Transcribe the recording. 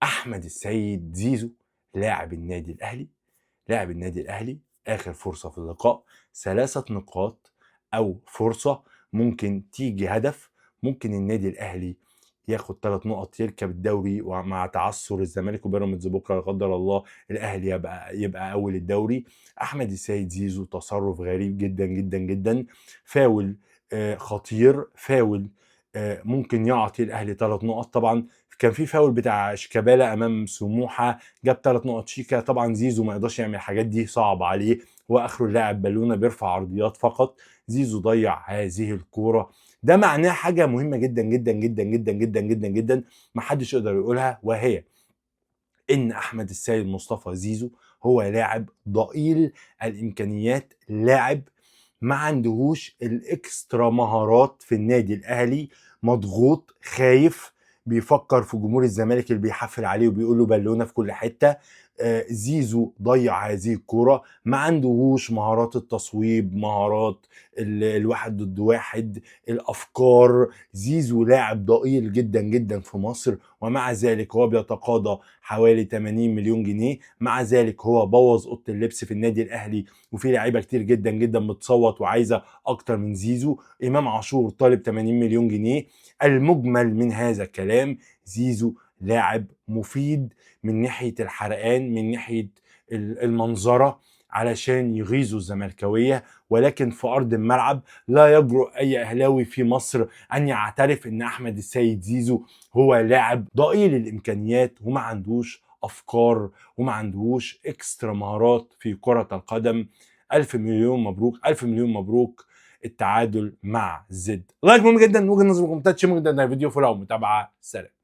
احمد السيد زيزو لاعب النادي الاهلي. لاعب النادي الاهلي اخر فرصه في اللقاء 3 نقاط او فرصه ممكن تيجي هدف، ممكن النادي الاهلي ياخد 3 نقط يركب الدوري، ومع تعثر الزمالك وبيراميدز بكره لا قدر الله الاهلي يبقى اول الدوري. احمد السيد زيزو تصرف غريب جدا جدا جدا، فاول خطير، فاول ممكن يعطي الاهلي 3 نقط. طبعا كان في فاول بتاع شيكابالا امام سموحه جاب 3 نقط. شيكا طبعا زيزو ما يقدرش يعمل الحاجات دي، صعب عليه، هو اخره اللاعب بالونه بيرفع عرضيات فقط. زيزو ضيع هذه الكوره. ده معناه حاجه مهمه جدا جدا جدا جدا جدا جدا جدا، ما حدش يقدر يقولها، وهي ان احمد السيد مصطفى زيزو هو لاعب ضئيل الامكانيات، لاعب ما عندهوش الاكسترا مهارات في النادي الاهلي، مضغوط، خايف، بيفكر في جمهور الزمالك اللي بيحفل عليه وبيقول له بالونه في كل حته. زيزو ضيع هذه الكوره، ما عندهوش مهارات التصويب، مهارات الواحد ضد واحد، الافكار. زيزو لاعب ضئيل جدا جدا في مصر، ومع ذلك هو بيتقاضى حوالي 80 مليون جنيه. مع ذلك هو بوظ اوضه اللبس في النادي الاهلي، وفي لعيبه كتير جدا جدا بتصوت وعايزه اكتر من زيزو. امام عاشور طالب 80 مليون جنيه. المجمل من هذا الكلام، زيزو لاعب مفيد من ناحيه الحرقان، من ناحيه المنظره، علشان يغيظوا الزملكاويه، ولكن في ارض الملعب لا يجرؤ اي اهلاوي في مصر ان يعترف ان احمد السيد زيزو هو لاعب ضئيل الامكانيات وما عندوش افكار وما عندوش اكسترا مهارات في كرة القدم. الف مليون مبروك، الف مليون مبروك التعادل مع زد. لايك مهم جدا، وجهة نظركم ممتازة جدا الفيديو، فولو متابعة، سلام.